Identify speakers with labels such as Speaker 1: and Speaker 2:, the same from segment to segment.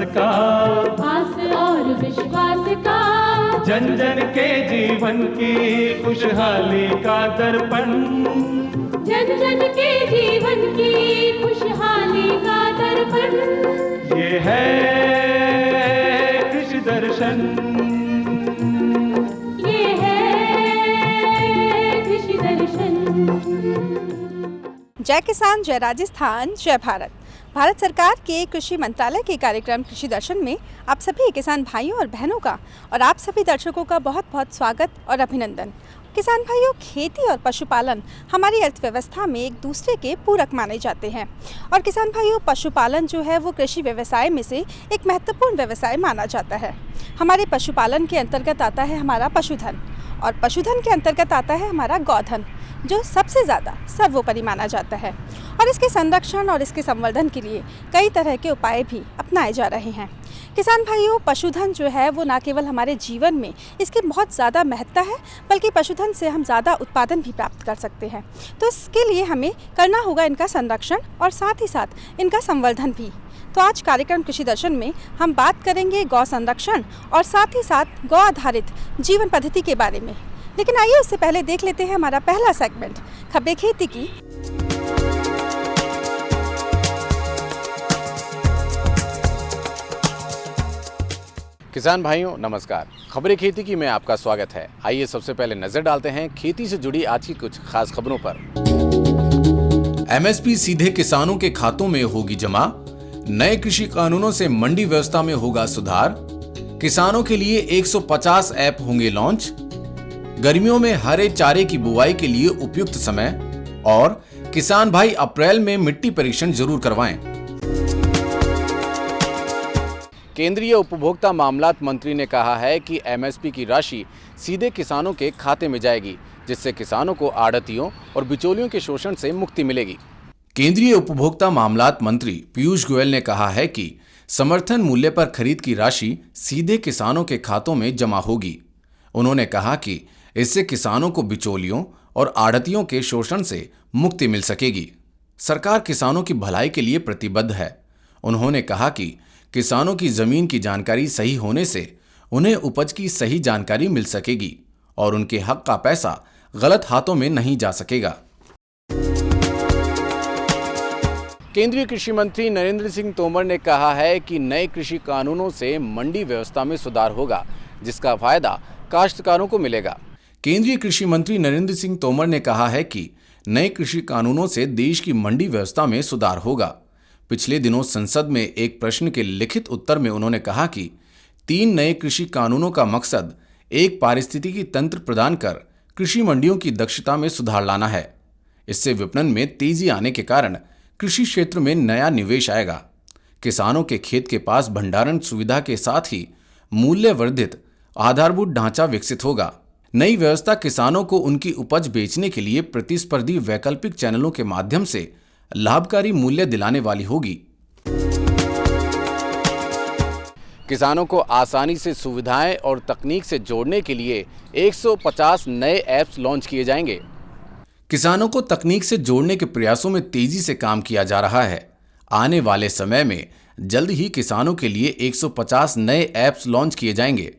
Speaker 1: का,
Speaker 2: आस और विश्वास का,
Speaker 1: जन जन के जीवन की खुशहाली का दर्पण,
Speaker 2: जन जन के जीवन की खुशहाली का दर्पण।
Speaker 1: ये है कृषि दर्शन,
Speaker 2: ये है कृषि दर्शन।
Speaker 3: जय किसान, जय राजस्थान, जय भारत। भारत सरकार के कृषि मंत्रालय के कार्यक्रम कृषि दर्शन में आप सभी किसान भाइयों और बहनों का और आप सभी दर्शकों का बहुत बहुत स्वागत और अभिनंदन। किसान भाइयों, खेती और पशुपालन हमारी अर्थव्यवस्था में एक दूसरे के पूरक माने जाते हैं और किसान भाइयों, पशुपालन जो है वो कृषि व्यवसाय में से एक महत्वपूर्ण व्यवसाय माना जाता है। हमारे पशुपालन के अंतर्गत आता है हमारा पशुधन और पशुधन के अंतर्गत आता है हमारा गौधन, जो सबसे ज़्यादा सर्वोपरि माना जाता है और इसके संरक्षण और इसके संवर्धन के लिए कई तरह के उपाय भी अपनाए जा रहे हैं। किसान भाइयों, पशुधन जो है वो न केवल हमारे जीवन में इसकी बहुत ज़्यादा महत्ता है, बल्कि पशुधन से हम ज़्यादा उत्पादन भी प्राप्त कर सकते हैं। तो इसके लिए हमें करना होगा इनका संरक्षण और साथ ही साथ इनका संवर्धन भी। तो आज कार्यक्रम कृषि दर्शन में हम बात करेंगे गौ संरक्षण और साथ ही साथ गौ आधारित जीवन पद्धति के बारे में। लेकिन आइए उससे पहले देख लेते हैं हमारा पहला सेगमेंट, खबरें खेती की।
Speaker 4: किसान भाइयों नमस्कार, खबरें खेती की में आपका स्वागत है। आइए सबसे पहले नजर डालते हैं खेती से जुड़ी आज की कुछ खास खबरों पर।
Speaker 5: एमएसपी सीधे किसानों के खातों में होगी जमा, नए कृषि कानूनों से मंडी व्यवस्था में होगा सुधार, किसानों के लिए 150 ऐप होंगे लॉन्च, गर्मियों में हरे चारे की बुवाई के लिए उपयुक्त समय और किसान भाई अप्रैल में मिट्टी परीक्षण जरूर करवाएं।
Speaker 4: केंद्रीय उपभोक्ता मामलात मंत्री ने कहा है कि एमएसपी की राशि सीधे किसानों के खाते में जाएगी, जिससे किसानों को आढ़तियों और बिचौलियों के शोषण से मुक्ति मिलेगी।
Speaker 5: केंद्रीय उपभोक्ता मामलात मंत्री पीयूष गोयल ने कहा है कि समर्थन मूल्य पर खरीद की राशि सीधे किसानों के खातों में जमा होगी। उन्होंने कहा कि इससे किसानों को बिचौलियों और आढ़तियों के शोषण से मुक्ति मिल सकेगी। सरकार किसानों की भलाई के लिए प्रतिबद्ध है। उन्होंने कहा कि किसानों की जमीन की जानकारी सही होने से उन्हें उपज की सही जानकारी मिल सकेगी और उनके हक का पैसा गलत हाथों में नहीं जा सकेगा।
Speaker 4: केंद्रीय कृषि मंत्री नरेंद्र सिंह तोमर ने कहा है कि नए कृषि कानूनों से मंडी व्यवस्था में सुधार होगा, जिसका फायदा काश्तकारों को मिलेगा।
Speaker 5: केंद्रीय कृषि मंत्री नरेंद्र सिंह तोमर ने कहा है कि नए कृषि कानूनों से देश की मंडी व्यवस्था में सुधार होगा। पिछले दिनों संसद में एक प्रश्न के लिखित उत्तर में उन्होंने कहा कि 3 नए कृषि कानूनों का मकसद एक पारिस्थितिकी तंत्र प्रदान कर कृषि मंडियों की दक्षता में सुधार लाना है। इससे विपणन में तेजी आने के कारण कृषि क्षेत्र में नया निवेश आएगा। किसानों के खेत के पास भंडारण सुविधा के साथ ही मूल्य वर्धित आधारभूत ढांचा विकसित होगा। नई व्यवस्था किसानों को उनकी उपज बेचने के लिए प्रतिस्पर्धी वैकल्पिक चैनलों के माध्यम से लाभकारी मूल्य दिलाने वाली होगी।
Speaker 4: किसानों को आसानी से सुविधाएं और तकनीक से जोड़ने के लिए 150 नए ऐप्स लॉन्च किए जाएंगे।
Speaker 5: किसानों को तकनीक से जोड़ने के प्रयासों में तेजी से काम किया जा रहा है। आने वाले समय में जल्द ही किसानों के लिए 150 नए ऐप्स लॉन्च किए जाएंगे।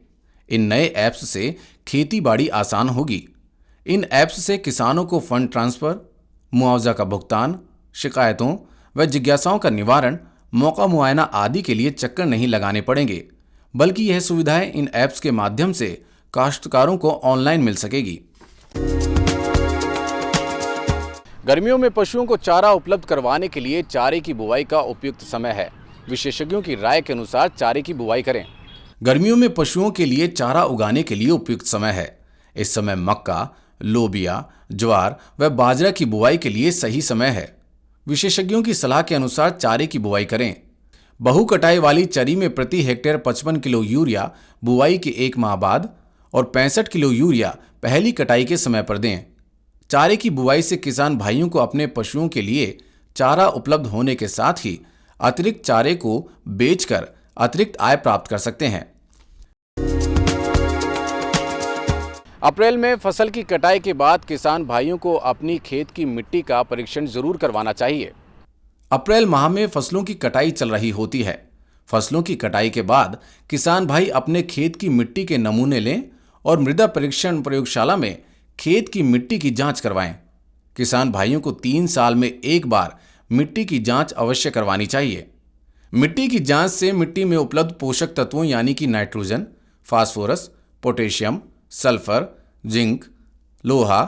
Speaker 5: इन नए ऐप्स से खेती बाड़ी आसान होगी। इन ऐप्स से किसानों को फंड ट्रांसफर, मुआवजा का भुगतान, शिकायतों व जिज्ञासाओं का निवारण, मौका मुआयना आदि के लिए चक्कर नहीं लगाने पड़ेंगे, बल्कि यह सुविधाएं इन ऐप्स के माध्यम से काश्तकारों को ऑनलाइन मिल सकेगी।
Speaker 4: गर्मियों में पशुओं को चारा उपलब्ध करवाने के लिए चारे की बुवाई का उपयुक्त समय है। विशेषज्ञों की राय के अनुसार चारे की बुवाई करें।
Speaker 5: गर्मियों में पशुओं के लिए चारा उगाने के लिए उपयुक्त समय है। इस समय मक्का, लोबिया, ज्वार व बाजरा की बुवाई के लिए सही समय है। विशेषज्ञों की सलाह के अनुसार चारे की बुवाई करें। बहु कटाई वाली चरी में प्रति हेक्टेयर 55 किलो यूरिया बुवाई के 1 माह बाद और 65 किलो यूरिया पहली कटाई के समय पर दें। चारे की बुवाई से किसान भाइयों को अपने पशुओं के लिए चारा उपलब्ध होने के साथ ही अतिरिक्त चारे को बेचकर अतिरिक्त आय प्राप्त कर सकते हैं।
Speaker 4: अप्रैल में फसल की कटाई के बाद किसान भाइयों को अपनी खेत की मिट्टी का परीक्षण जरूर करवाना चाहिए।
Speaker 5: अप्रैल माह में फसलों की कटाई चल रही होती है। फसलों की कटाई के बाद किसान भाई अपने खेत की मिट्टी के नमूने लें और मृदा परीक्षण प्रयोगशाला में खेत की मिट्टी की जांच करवाएं। किसान भाइयों को 3 साल में एक बार मिट्टी की जांच अवश्य करवानी चाहिए। मिट्टी की जांच से मिट्टी में उपलब्ध पोषक तत्वों यानी कि nitrogen, phosphorus, potassium, sulphur, zinc, लोहा,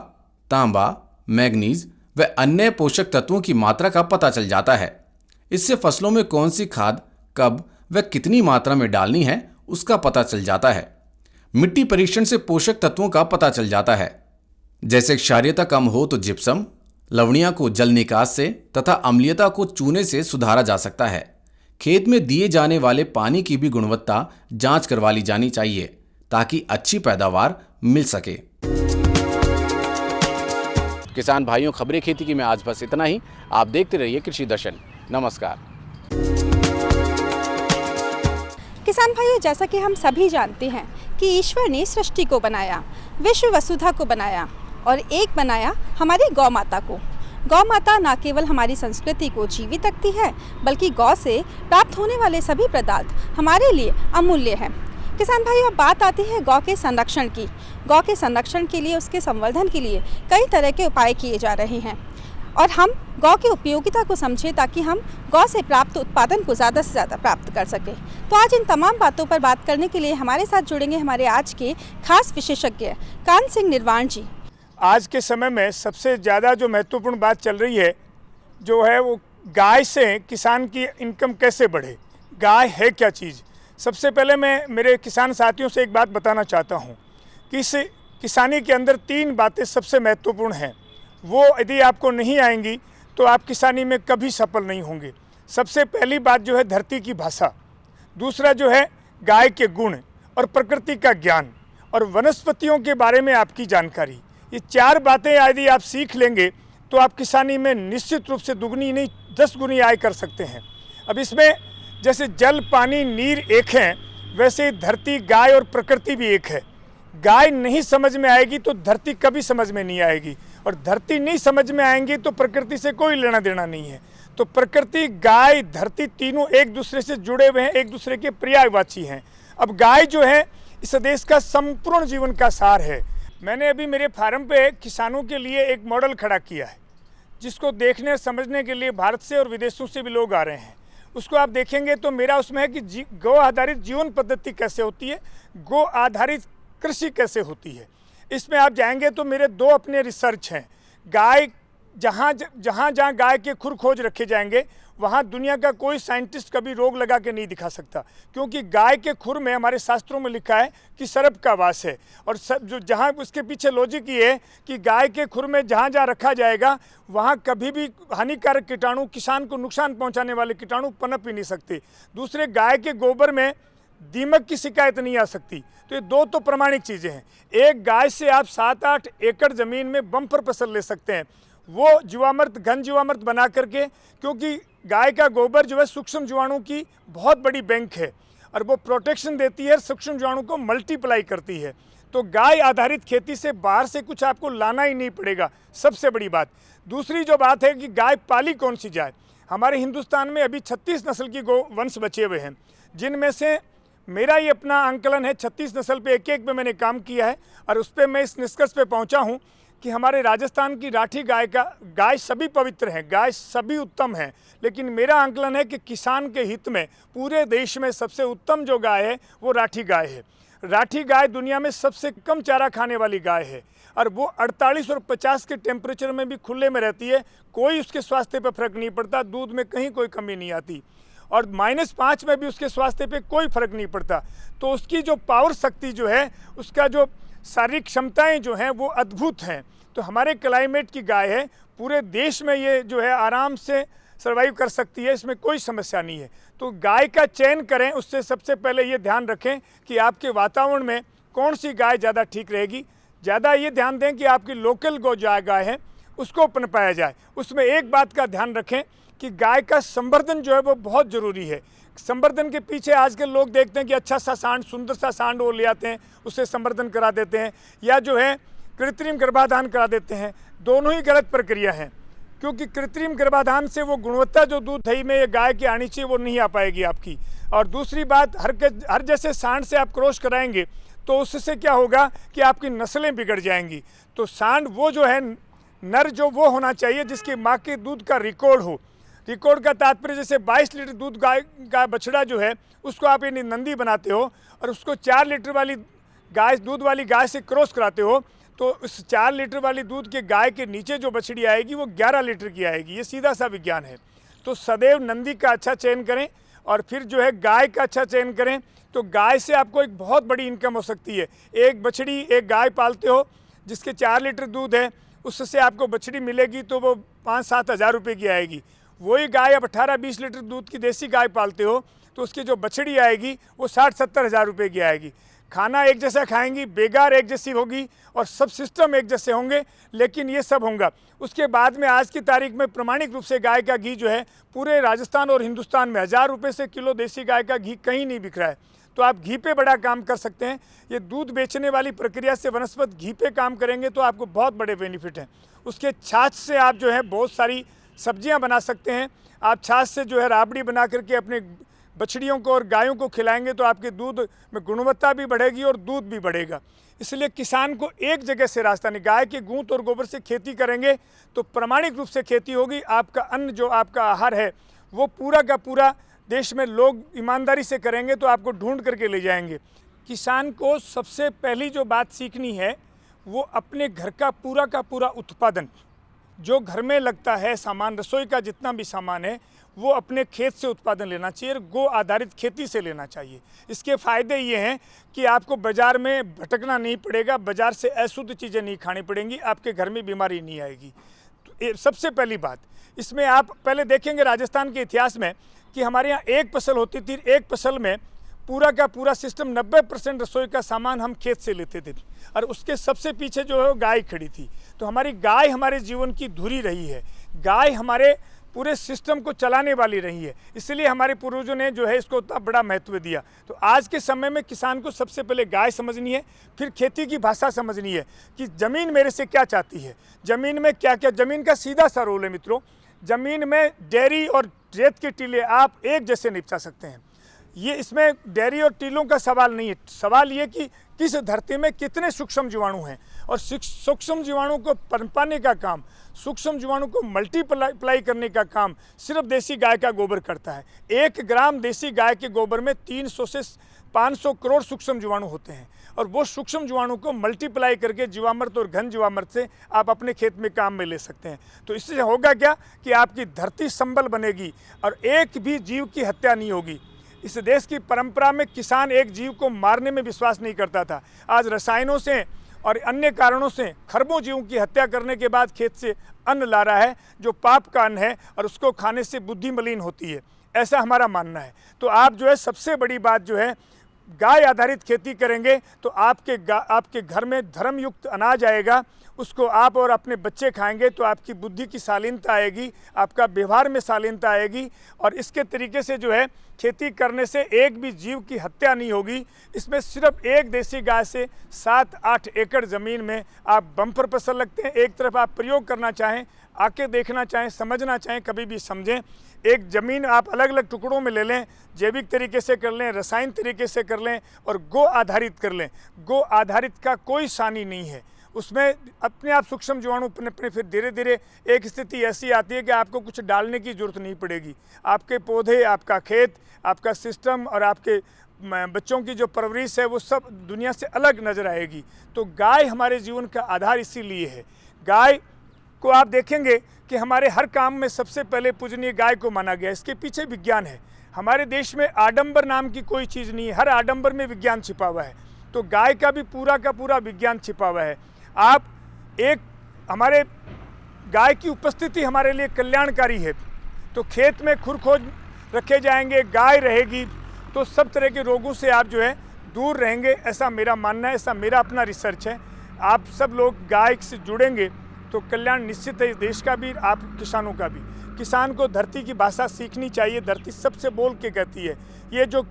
Speaker 5: तांबा, मैग्नीज व अन्य पोषक तत्वों की मात्रा का पता चल जाता है। इससे फसलों में कौन सी खाद कब व कितनी मात्रा में डालनी है उसका पता चल जाता है। मिट्टी परीक्षण से पोषक तत्वों का पता चल जाता है, जैसे क्षारीयता कम हो तो जिप्सम, लवणिया को जल निकास से तथा अम्लीयता को चूने से सुधारा जा सकता है। खेत में दिए जाने वाले पानी की भी गुणवत्ता जांच करवा ली जानी चाहिए ताकि अच्छी पैदावार मिल सके।
Speaker 4: किसान भाइयों, खबरें खेती की में आज बस इतना ही। आप देखते रहिए कृषि दर्शन। नमस्कार।
Speaker 3: किसान भाइयों, जैसा कि हम सभी जानते हैं कि ईश्वर ने सृष्टि को बनाया, विश्व वसुधा को बनाया और एक बनाया हमारी गौ माता को। गौ माता न केवल हमारी संस्कृति को जीवित रखती है, बल्कि गौ से प्राप्त होने वाले सभी पदार्थ हमारे लिए अमूल्य हैं। किसान भाइयों, अब बात आती है गौ के संरक्षण की। गौ के संरक्षण के लिए, उसके संवर्धन के लिए कई तरह के उपाय किए जा रहे हैं और हम गौ की उपयोगिता को समझें ताकि हम गौ से प्राप्त उत्पादन को ज़्यादा से ज़्यादा प्राप्त कर सकें। तो आज इन तमाम बातों पर बात करने के लिए हमारे साथ जुड़ेंगे हमारे आज के खास विशेषज्ञ कान सिंह निर्वाण जी।
Speaker 6: आज के समय में सबसे ज़्यादा जो महत्वपूर्ण बात चल रही है जो है वो गाय से किसान की इनकम कैसे बढ़े, गाय है क्या चीज़। सबसे पहले मैं मेरे किसान साथियों से एक बात बताना चाहता हूँ कि इस किसानी के अंदर 3 बातें सबसे महत्वपूर्ण हैं। वो यदि आपको नहीं आएंगी तो आप किसानी में कभी सफल नहीं होंगे। सबसे पहली बात जो है धरती की भाषा, दूसरा जो है गाय के गुण और प्रकृति का ज्ञान और वनस्पतियों के बारे में आपकी जानकारी। ये 4 बातें यदि आप सीख लेंगे तो आप किसानी में निश्चित रूप से दुगनी नहीं 10 गुनी आय कर सकते हैं। अब इसमें जैसे जल, पानी, नीर एक हैं, वैसे धरती, गाय और प्रकृति भी एक है। गाय नहीं समझ में आएगी तो धरती कभी समझ में नहीं आएगी और धरती नहीं समझ में आएंगी तो प्रकृति से कोई लेना देना नहीं है। तो प्रकृति, गाय, धरती तीनों एक दूसरे से जुड़े हुए हैं, एक दूसरे के पर्यायवाची हैं। अब गाय जो है इस देश का संपूर्ण जीवन का सार है। मैंने अभी मेरे फार्म पे किसानों के लिए एक मॉडल खड़ा किया है जिसको देखने और समझने के लिए भारत से और विदेशों से भी लोग आ रहे हैं। उसको आप देखेंगे तो मेरा उसमें है कि गौ आधारित जीवन पद्धति कैसे होती है, गौ आधारित कृषि कैसे होती है। इसमें आप जाएंगे तो मेरे 2 अपने रिसर्च हैं। गाय जहाँ गाय के खुर खोज रखे जाएंगे वहाँ दुनिया का कोई साइंटिस्ट कभी रोग लगा के नहीं दिखा सकता, क्योंकि गाय के खुर में हमारे शास्त्रों में लिखा है कि सर्प का वास है। और जो जहाँ उसके पीछे लॉजिक ये है कि गाय के खुर में जहाँ रखा जाएगा वहाँ कभी भी हानिकारक कीटाणु, किसान को नुकसान पहुँचाने वाले कीटाणु पनप ही नहीं सकते। दूसरे, गाय के गोबर में दीमक की शिकायत नहीं आ सकती। तो ये 2 तो प्रमाणिक चीज़ें हैं। एक, गाय से आप 7-8 एकड़ ज़मीन में बम्पर फसल ले सकते हैं, वो जीवामृत, घन जीवामृत बना करके, क्योंकि गाय का गोबर जो है सूक्ष्म जीवाणु की बहुत बड़ी बैंक है और वो प्रोटेक्शन देती है, सूक्ष्म जीवाणु को मल्टीप्लाई करती है। तो गाय आधारित खेती से बाहर से कुछ आपको लाना ही नहीं पड़ेगा, सबसे बड़ी बात। दूसरी जो बात है कि गाय पाली कौन सी जाए। हमारे हिंदुस्तान में अभी 36 नस्ल की गौ वंश बचे हुए हैं, जिनमें से मेरा ये अपना आंकलन है 36 नस्ल पे एक पे मैंने काम किया है और उस पर मैं इस निष्कर्ष पे पहुंचा हूं कि हमारे राजस्थान की राठी गाय सभी पवित्र हैं, गाय सभी उत्तम हैं। लेकिन मेरा आंकलन है कि किसान के हित में पूरे देश में सबसे उत्तम जो गाय है वो राठी गाय है। राठी गाय दुनिया में सबसे कम चारा खाने वाली गाय है और वो 48 और 50 के टेम्परेचर में भी खुले में रहती है, कोई उसके स्वास्थ्य पर फर्क नहीं पड़ता, दूध में कहीं कोई कमी नहीं आती और -5 में भी उसके स्वास्थ्य पे कोई फर्क नहीं पड़ता। तो उसकी जो पावर शक्ति जो है, उसका जो शारीरिक क्षमताएं जो हैं वो अद्भुत हैं। तो हमारे क्लाइमेट की गाय है, पूरे देश में ये जो है आराम से सर्वाइव कर सकती है, इसमें कोई समस्या नहीं है। तो गाय का चयन करें उससे सबसे पहले ये ध्यान रखें कि आपके वातावरण में कौन सी गाय ज़्यादा ठीक रहेगी। ज़्यादा ये ध्यान दें कि आपकी लोकल गौ गाय है उसको पनपाया जाए। उसमें एक बात का ध्यान रखें कि गाय का संवर्धन जो है वो बहुत ज़रूरी है। संवर्धन के पीछे आजकल लोग देखते हैं कि अच्छा सा सांड, सुंदर सा सांड वो ले आते हैं, उससे संवर्धन करा देते हैं, या जो है कृत्रिम गर्भाधान करा देते हैं। दोनों ही गलत प्रक्रिया हैं, क्योंकि कृत्रिम गर्भाधान से वो गुणवत्ता जो दूध दही में ये गाय की आनी चाहिए वो नहीं आ पाएगी आपकी। और दूसरी बात, हर जैसे सांड से आप क्रॉस कराएंगे तो उससे क्या होगा कि आपकी नस्लें बिगड़ जाएंगी। तो सांड वो जो है नर जो वो होना चाहिए जिसकी माँ के दूध का रिकॉर्ड हो। रिकॉर्ड का तात्पर्य जैसे 22 लीटर दूध गाय का बछड़ा जो है उसको आप यदि नंदी बनाते हो और उसको 4 लीटर वाली गाय दूध वाली गाय से क्रॉस कराते हो तो उस 4 लीटर वाली दूध के गाय के नीचे जो बछड़ी आएगी वो 11 लीटर की आएगी। ये सीधा सा विज्ञान है। तो सदैव नंदी का अच्छा चयन करें और फिर जो है गाय का अच्छा चयन करें। तो गाय से आपको एक बहुत बड़ी इनकम हो सकती है। एक बछड़ी एक गाय पालते हो जिसके 4 लीटर दूध है, उससे आपको बछड़ी मिलेगी तो वो 5-7 हज़ार रुपये की आएगी। वही गाय अब 18-20 लीटर दूध की देसी गाय पालते हो तो उसकी जो बछड़ी आएगी वो 60-70 हज़ार रुपये की आएगी। खाना एक जैसा खाएंगी, बेगार एक जैसी होगी और सब सिस्टम एक जैसे होंगे, लेकिन ये सब होगा। उसके बाद में आज की तारीख में प्रमाणिक रूप से गाय का घी जो है पूरे राजस्थान और हिंदुस्तान में 1000 रुपये से किलो देसी गाय का घी कहीं नहीं बिक रहा है। तो आप घी पे बड़ा काम कर सकते हैं। ये दूध बेचने वाली प्रक्रिया से वनस्पत घी पे काम करेंगे तो आपको बहुत बड़े बेनिफिट हैं। उसके छाछ से आप जो है बहुत सारी सब्जियां बना सकते हैं। आप छाछ से जो है राबड़ी बना करके अपने बछड़ियों को और गायों को खिलाएंगे तो आपके दूध में गुणवत्ता भी बढ़ेगी और दूध भी बढ़ेगा। इसलिए किसान को एक जगह से रास्ता नहीं, गाय के गूंत और गोबर से खेती करेंगे तो प्रामाणिक रूप से खेती होगी। आपका अन्न जो आपका आहार है वो पूरा का पूरा देश में लोग ईमानदारी से करेंगे तो आपको ढूंढ करके ले जाएंगे। किसान को सबसे पहली जो बात सीखनी है वो अपने घर का पूरा उत्पादन जो घर में लगता है सामान, रसोई का जितना भी सामान है वो अपने खेत से उत्पादन लेना चाहिए, गो आधारित खेती से लेना चाहिए। इसके फ़ायदे ये हैं कि आपको बाज़ार में भटकना नहीं पड़ेगा, बाज़ार से अशुद्ध चीज़ें नहीं खानी पड़ेंगी, आपके घर में बीमारी नहीं आएगी। तो सबसे पहली बात इसमें आप पहले देखेंगे राजस्थान के इतिहास में कि हमारे यहाँ एक फसल होती थी, एक फसल में पूरा का पूरा सिस्टम 90% रसोई का सामान हम खेत से लेते थे और उसके सबसे पीछे जो है वो गाय खड़ी थी। तो हमारी गाय हमारे जीवन की धुरी रही है, गाय हमारे पूरे सिस्टम को चलाने वाली रही है, इसलिए हमारे पूर्वजों ने जो है इसको उतना बड़ा महत्व दिया। तो आज के समय में किसान को सबसे पहले गाय समझनी है, फिर खेती की भाषा समझनी है कि ज़मीन मेरे से क्या चाहती है, ज़मीन में क्या क्या। ज़मीन का सीधा सा रोल है मित्रों, ज़मीन में डेयरी और रेत के टीले आप एक जैसे निपटा सकते हैं। ये इसमें डेयरी और टीलों का सवाल नहीं है, सवाल ये कि किस धरती में कितने सूक्ष्म जीवाणु हैं और सूक्ष्म जीवाणु को पनपाने का काम, सूक्ष्म जीवाणु को मल्टीप्लाई करने का काम सिर्फ देसी गाय का गोबर करता है। 1 ग्राम देसी गाय के गोबर में 300 से 500 करोड़ सूक्ष्म जीवाणु होते हैं और वो सूक्ष्म जीवाणु को मल्टीप्लाई करके जीवामृत और घन जीवामृत से आप अपने खेत में काम में ले सकते हैं। तो इससे होगा क्या कि आपकी धरती संबल बनेगी और एक भी जीव की हत्या नहीं होगी। इस देश की परंपरा में किसान एक जीव को मारने में विश्वास नहीं करता था। आज रसायनों से और अन्य कारणों से खरबों जीवों की हत्या करने के बाद खेत से अन्न ला रहा है जो पाप का अन्न है और उसको खाने से बुद्धि मलिन होती है, ऐसा हमारा मानना है। तो आप जो है सबसे बड़ी बात जो है गाय आधारित खेती करेंगे तो आपके घर में धर्मयुक्त अनाज आएगा, उसको आप और अपने बच्चे खाएंगे तो आपकी बुद्धि की शालीनता आएगी, आपका व्यवहार में शालीनता आएगी और इसके तरीके से जो है खेती करने से एक भी जीव की हत्या नहीं होगी। इसमें सिर्फ एक देसी गाय से 7-8 एकड़ ज़मीन में आप बम्पर फसल लगते हैं। एक तरफ आप प्रयोग करना चाहें, आके देखना चाहें, समझना चाहें, कभी भी समझें। एक ज़मीन आप अलग अलग टुकड़ों में ले लें, जैविक तरीके से कर लें, रसायन तरीके से कर लें और गो आधारित कर लें। गो आधारित का कोई सानी नहीं है, उसमें अपने आप सूक्ष्म जीवाणु अपने फिर धीरे धीरे एक स्थिति ऐसी आती है कि आपको कुछ डालने की ज़रूरत नहीं पड़ेगी। आपके पौधे, आपका खेत, आपका सिस्टम और आपके बच्चों की जो परवरिश है वो सब दुनिया से अलग नज़र आएगी। तो गाय हमारे जीवन का आधार इसीलिए है। गाय को आप देखेंगे कि हमारे हर काम में सबसे पहले पूजनीय गाय को माना गया। इसके पीछे विज्ञान है। हमारे देश में आडंबर नाम की कोई चीज़ नहीं है, हर आडंबर में विज्ञान छिपा हुआ है। तो गाय का भी पूरा का पूरा विज्ञान छिपा हुआ है। आप एक हमारे गाय की उपस्थिति हमारे लिए कल्याणकारी है। तो खेत में खुर खोज रखे जाएंगे, गाय रहेगी तो सब तरह के रोगों से आप जो है दूर रहेंगे, ऐसा मेरा मानना है, ऐसा मेरा अपना रिसर्च है। आप सब लोग गाय से जुड़ेंगे तो कल्याण निश्चित है इस देश का भी, आप किसानों का भी। किसान को धरती की भाषा सीखनी चाहिए, धरती सबसे बोल के कहती है। ये जो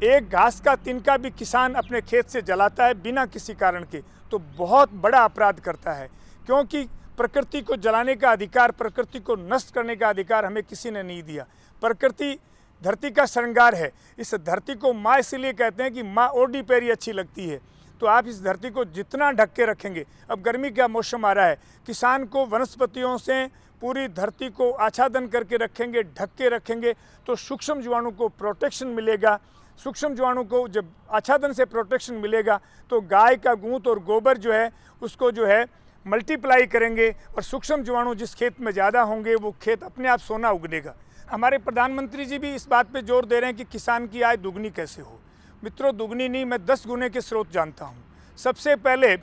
Speaker 6: एक घास का तिनका भी किसान अपने खेत से जलाता है बिना किसी कारण के तो बहुत बड़ा अपराध करता है, क्योंकि प्रकृति को जलाने का अधिकार, प्रकृति को नष्ट करने का अधिकार हमें किसी ने नहीं दिया। प्रकृति धरती का श्रृंगार है। इस धरती को माँ इसलिए कहते हैं कि माँ ओढ़ी पैरी अच्छी लगती है। तो आप इस धरती को जितना ढक के रखेंगे, अब गर्मी का मौसम आ रहा है, किसान को वनस्पतियों से पूरी धरती को आच्छादन करके रखेंगे, ढक के रखेंगे, तो सूक्ष्म जीवाणु को प्रोटेक्शन मिलेगा। सूक्ष्म जीवाणु को जब आच्छादन से प्रोटेक्शन मिलेगा तो गाय का गूंत और गोबर जो है उसको जो है मल्टीप्लाई करेंगे, और सूक्ष्म जीवाणु जिस खेत में ज़्यादा होंगे वो खेत अपने आप सोना उगनेगा। हमारे प्रधानमंत्री जी भी इस बात पे जोर दे रहे हैं कि किसान की आय दुगनी कैसे हो। मित्रों, दुगनी नहीं, मैं 10 गुने के स्रोत जानता हूँ। सबसे पहले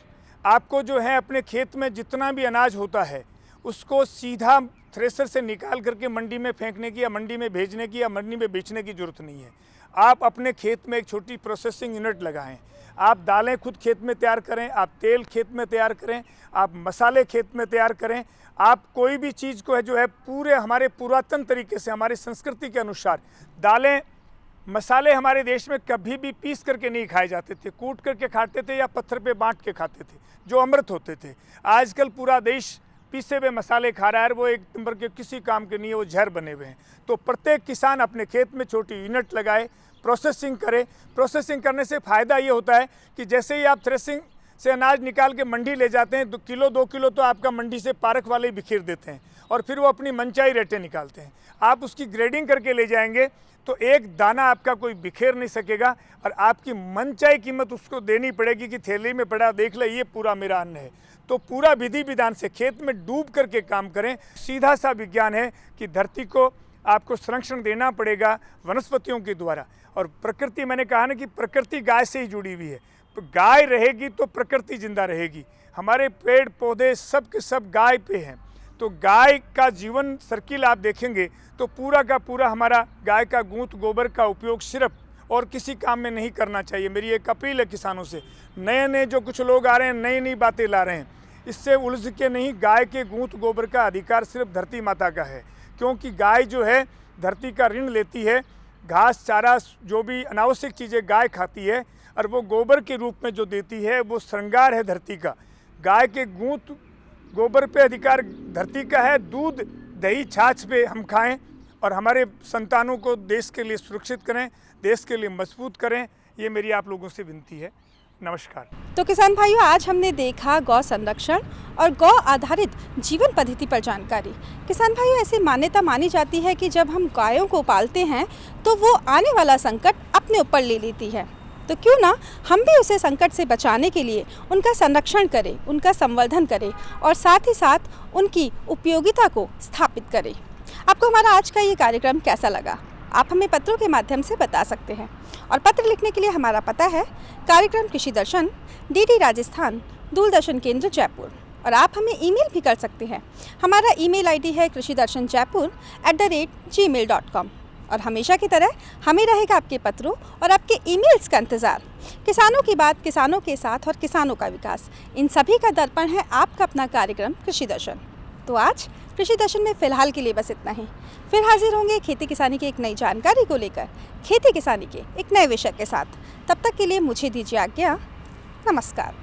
Speaker 6: आपको जो है अपने खेत में जितना भी अनाज होता है उसको सीधा थ्रेसर से निकाल करके मंडी में फेंकने की या मंडी में भेजने की या मंडी में बेचने की ज़रूरत नहीं है। आप अपने खेत में एक छोटी प्रोसेसिंग यूनिट लगाएं। आप दालें खुद खेत में तैयार करें, आप तेल खेत में तैयार करें, आप मसाले खेत में तैयार करें। आप कोई भी चीज़ को है जो है पूरे हमारे पुरातन तरीके से, हमारी संस्कृति के अनुसार, दालें मसाले हमारे देश में कभी भी पीस करके नहीं खाए जाते थे, कूट करके खाते थे या पत्थर पे बांट के खाते थे, जो अमृत होते थे। आजकल पूरा देश पीसे हुए मसाले खा रहा है, वो एक नंबर के किसी काम के नहीं है, वो जहर बने हुए हैं। तो प्रत्येक किसान अपने खेत में छोटी यूनिट लगाए, प्रोसेसिंग करे। प्रोसेसिंग करने से फ़ायदा ये होता है कि जैसे ही आप थ्रेसिंग से अनाज निकाल के मंडी ले जाते हैं, 2 किलो तो आपका मंडी से पार्क वाले बिखेर देते हैं और फिर वो अपनी मनचाही रेटें निकालते हैं। आप उसकी ग्रेडिंग करके ले जाएंगे तो एक दाना आपका कोई बिखेर नहीं सकेगा, और आपकी मनचाही कीमत उसको देनी पड़ेगी कि थैली में पड़ा, देख ले ये पूरा मेरा अन्न है। तो पूरा विधि विधान से खेत में डूब करके काम करें। सीधा सा विज्ञान है कि धरती को आपको संरक्षण देना पड़ेगा वनस्पतियों के द्वारा। और प्रकृति, मैंने कहा ना कि प्रकृति गाय से ही जुड़ी हुई है। गाय रहेगी तो प्रकृति जिंदा रहेगी। हमारे पेड़ पौधे सब के सब गाय पे हैं। तो गाय का जीवन सर्किल आप देखेंगे तो पूरा का पूरा हमारा गाय का गूंत गोबर का उपयोग सिर्फ और किसी काम में नहीं करना चाहिए। मेरी एक अपील है किसानों से, नए जो कुछ लोग आ रहे हैं, नई बातें ला रहे हैं, इससे उलझ के नहीं। गाय के गूंत गोबर का अधिकार सिर्फ धरती माता का है, क्योंकि गाय जो है धरती का ऋण लेती है। घास चारा जो भी अनावश्यक चीज़ें गाय खाती है, और वो गोबर के रूप में जो देती है वो श्रृंगार है धरती का। गाय के गूंत गोबर पे अधिकार धरती का है। दूध दही छाछ पे हम खाएं और हमारे संतानों को देश के लिए सुरक्षित करें, देश के लिए मजबूत करें, ये मेरी आप लोगों से विनती है। नमस्कार।
Speaker 3: तो किसान भाइयों, आज हमने देखा गौ संरक्षण और गौ आधारित जीवन पद्धति पर जानकारी। किसान भाइयों, ऐसी मान्यता मानी जाती है कि जब हम गायों को पालते हैं तो वो आने वाला संकट अपने ऊपर ले लेती है। तो क्यों ना हम भी उसे संकट से बचाने के लिए उनका संरक्षण करें, उनका संवर्धन करें और साथ ही साथ उनकी उपयोगिता को स्थापित करें। आपको हमारा आज का ये कार्यक्रम कैसा लगा, आप हमें पत्रों के माध्यम से बता सकते हैं। और पत्र लिखने के लिए हमारा पता है कार्यक्रम कृषि दर्शन, डीडी राजस्थान, दूरदर्शन केंद्र जयपुर। और आप हमें ईमेल भी कर सकते हैं। हमारा ईमेल आईडी है krishidarshanjaipur@gmail.com। और हमेशा की तरह हमें रहेगा आपके पत्रों और आपके ईमेल्स का इंतज़ार। किसानों की बात, किसानों के साथ और किसानों का विकास, इन सभी का दर्पण है आपका अपना कार्यक्रम कृषि दर्शन। तो आज कृषि दर्शन में फ़िलहाल के लिए बस इतना ही। फिर हाजिर होंगे खेती किसानी की एक नई जानकारी को लेकर, खेती किसानी के एक नए विषय के साथ। तब तक के लिए मुझे दीजिए आज्ञा। नमस्कार।